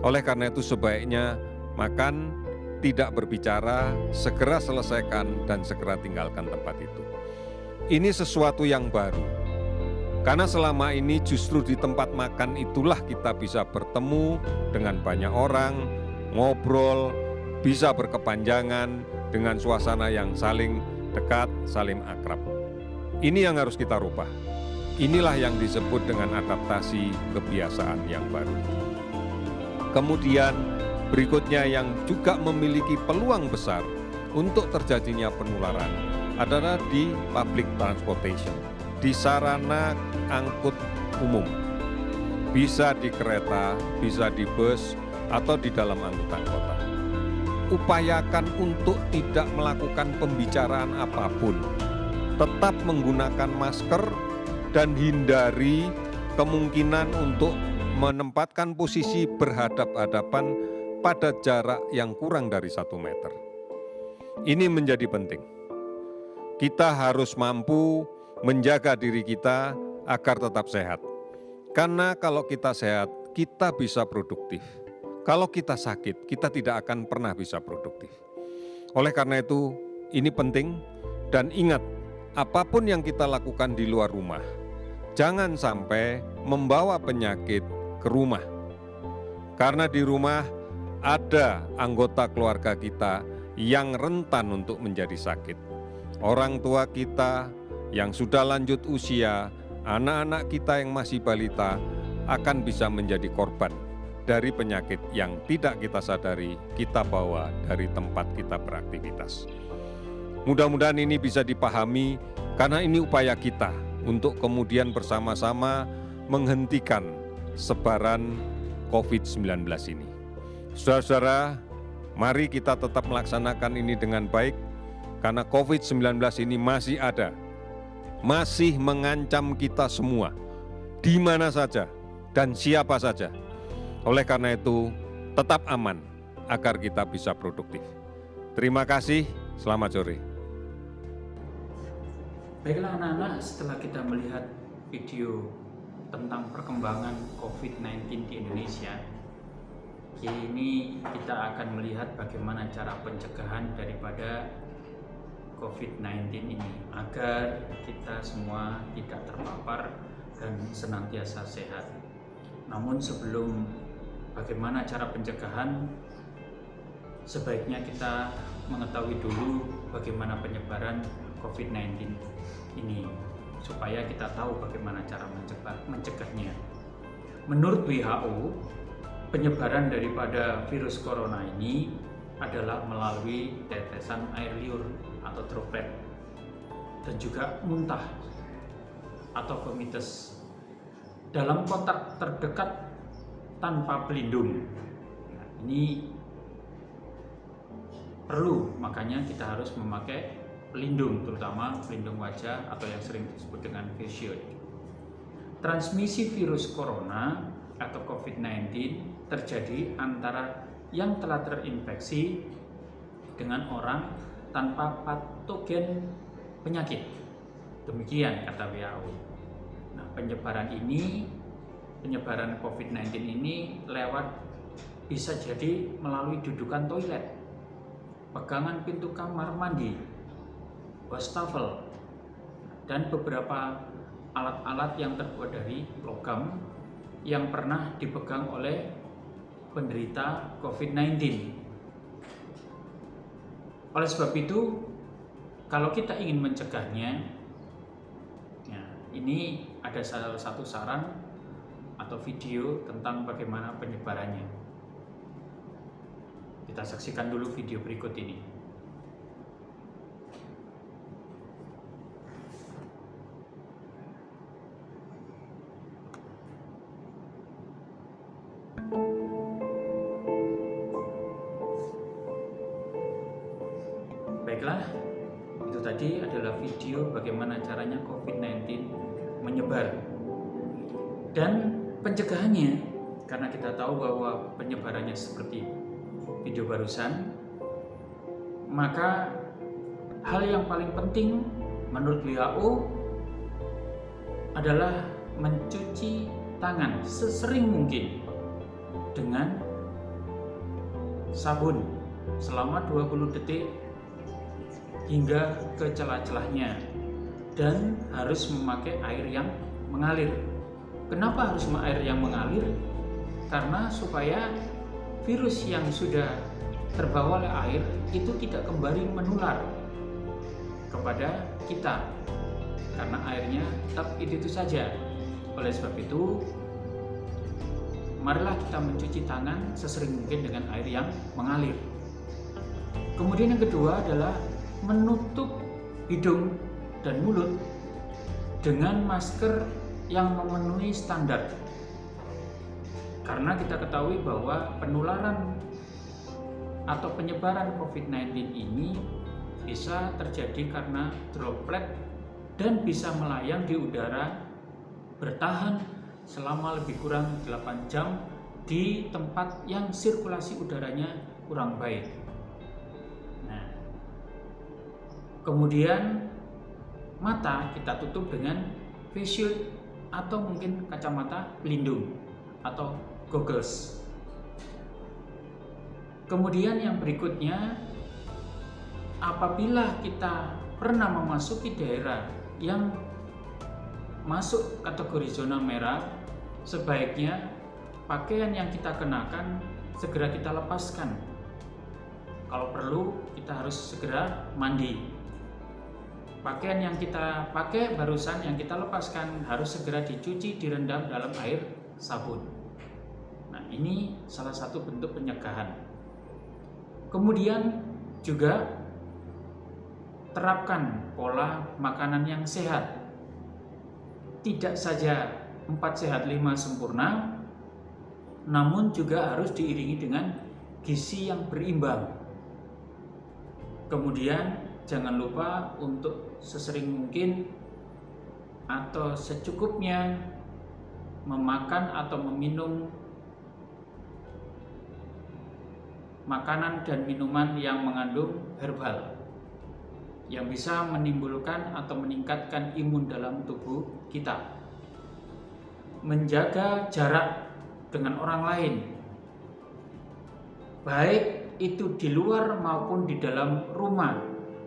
Oleh karena itu sebaiknya makan, tidak berbicara, segera selesaikan dan segera tinggalkan tempat itu. Ini sesuatu yang baru. Karena selama ini justru di tempat makan itulah kita bisa bertemu dengan banyak orang, ngobrol, bisa berkepanjangan dengan suasana yang saling dekat, saling akrab. Ini yang harus kita rubah. Inilah yang disebut dengan adaptasi kebiasaan yang baru. Kemudian berikutnya yang juga memiliki peluang besar untuk terjadinya penularan adalah di public transportation, di sarana angkut umum. Bisa di kereta, bisa di bus, atau di dalam angkutan kota. Upayakan untuk tidak melakukan pembicaraan apapun. Tetap menggunakan masker dan hindari kemungkinan untuk menempatkan posisi berhadap-hadapan pada jarak yang kurang dari 1 meter. Ini menjadi penting. Kita harus mampu menjaga diri kita agar tetap sehat. Karena kalau kita sehat, kita bisa produktif. Kalau kita sakit, kita tidak akan pernah bisa produktif. Oleh karena itu, ini penting dan ingat, apapun yang kita lakukan di luar rumah, jangan sampai membawa penyakit ke rumah. Karena di rumah ada anggota keluarga kita yang rentan untuk menjadi sakit. Orang tua kita yang sudah lanjut usia, anak-anak kita yang masih balita akan bisa menjadi korban dari penyakit yang tidak kita sadari kita bawa dari tempat kita beraktivitas. Mudah-mudahan ini bisa dipahami karena ini upaya kita untuk kemudian bersama-sama menghentikan sebaran COVID-19 ini. Saudara-saudara, mari kita tetap melaksanakan ini dengan baik karena COVID-19 ini masih ada, masih mengancam kita semua, di mana saja dan siapa saja. Oleh karena itu, tetap aman agar kita bisa produktif. Terima kasih, selamat sore. Baiklah anak-anak, setelah kita melihat video tentang perkembangan COVID-19 di Indonesia, ini kita akan melihat bagaimana cara pencegahan daripada COVID-19 ini agar kita semua tidak terpapar dan senantiasa sehat. Namun sebelum bagaimana cara pencegahan, sebaiknya kita mengetahui dulu bagaimana penyebaran COVID-19 ini supaya kita tahu bagaimana cara mencegahnya. Menurut WHO, penyebaran daripada virus corona ini adalah melalui tetesan air liur atau droplet dan juga muntah atau vomitus dalam kontak terdekat tanpa pelindung. Nah, ini perlu, makanya kita harus memakai pelindung, terutama pelindung wajah atau yang sering disebut dengan face shield. Transmisi virus corona atau COVID-19 terjadi antara yang telah terinfeksi dengan orang tanpa patogen penyakit. Demikian kata WHO. Nah, penyebaran COVID-19 ini bisa jadi melalui dudukan toilet, pegangan pintu kamar mandi, wastafel, dan beberapa alat-alat yang terbuat dari logam yang pernah dipegang oleh penderita COVID-19. Oleh sebab itu, kalau kita ingin mencegahnya, ya, ini ada salah satu saran atau video tentang bagaimana penyebarannya. Kita saksikan dulu video berikut ini. Baiklah, itu tadi adalah video bagaimana caranya COVID-19 menyebar dan pencegahannya, karena kita tahu bahwa penyebarannya seperti video barusan, maka hal yang paling penting menurut WHO adalah mencuci tangan sesering mungkin dengan sabun selama 20 detik hingga ke celah-celahnya dan harus memakai air yang mengalir. Kenapa harus air yang mengalir? Karena supaya virus yang sudah terbawa oleh air itu tidak kembali menular kepada kita, karena airnya tetap itu saja. Oleh sebab itu, marilah kita mencuci tangan sesering mungkin dengan air yang mengalir. Kemudian yang kedua adalah menutup hidung dan mulut dengan masker yang memenuhi standar. Karena kita ketahui bahwa penularan atau penyebaran COVID-19 ini bisa terjadi karena droplet dan bisa melayang di udara, bertahan selama lebih kurang 8 jam di tempat yang sirkulasi udaranya kurang baik. Nah, kemudian mata kita tutup dengan face shield atau mungkin kacamata pelindung atau goggles. Kemudian yang berikutnya, apabila kita pernah memasuki daerah yang masuk kategori zona merah, sebaiknya pakaian yang kita kenakan segera kita lepaskan. Kalau perlu, kita harus segera mandi. Pakaian yang kita pakai barusan, yang kita lepaskan, harus segera dicuci, direndam dalam air sabun. Nah, ini salah satu bentuk pencegahan. Kemudian juga terapkan pola makanan yang sehat. Tidak saja 4 sehat 5 sempurna, namun juga harus diiringi dengan gizi yang berimbang. Kemudian jangan lupa untuk sesering mungkin atau secukupnya memakan atau meminum makanan dan minuman yang mengandung herbal yang bisa menimbulkan atau meningkatkan imun dalam tubuh kita. Menjaga jarak dengan orang lain, baik itu di luar maupun di dalam rumah,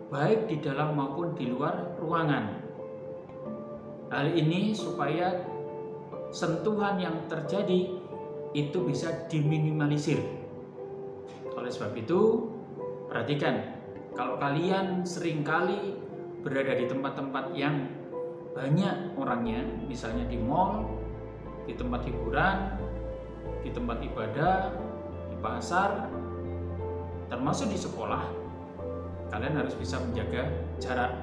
baik di dalam maupun di luar ruangan. Hal ini supaya sentuhan yang terjadi itu bisa diminimalisir. Oleh sebab itu, perhatikan, kalau kalian seringkali berada di tempat-tempat yang banyak orangnya, misalnya di mall, di tempat hiburan, di tempat ibadah, di pasar, termasuk di sekolah, kalian harus bisa menjaga jarak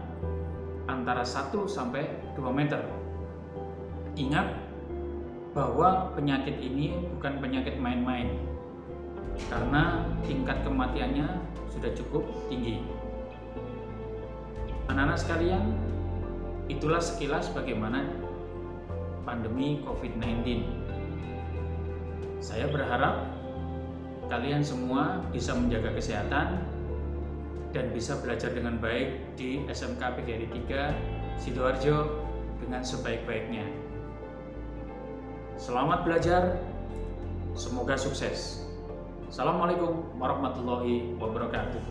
antara 1 sampai 2 meter. Ingat bahwa penyakit ini bukan penyakit main-main, karena tingkat kematiannya sudah cukup tinggi. Anak-anak sekalian, itulah sekilas bagaimana pandemi COVID-19. Saya berharap kalian semua bisa menjaga kesehatan dan bisa belajar dengan baik di SMK PGRI 3 Sidoarjo dengan sebaik-baiknya. Selamat belajar, semoga sukses. Assalamualaikum warahmatullahi wabarakatuh.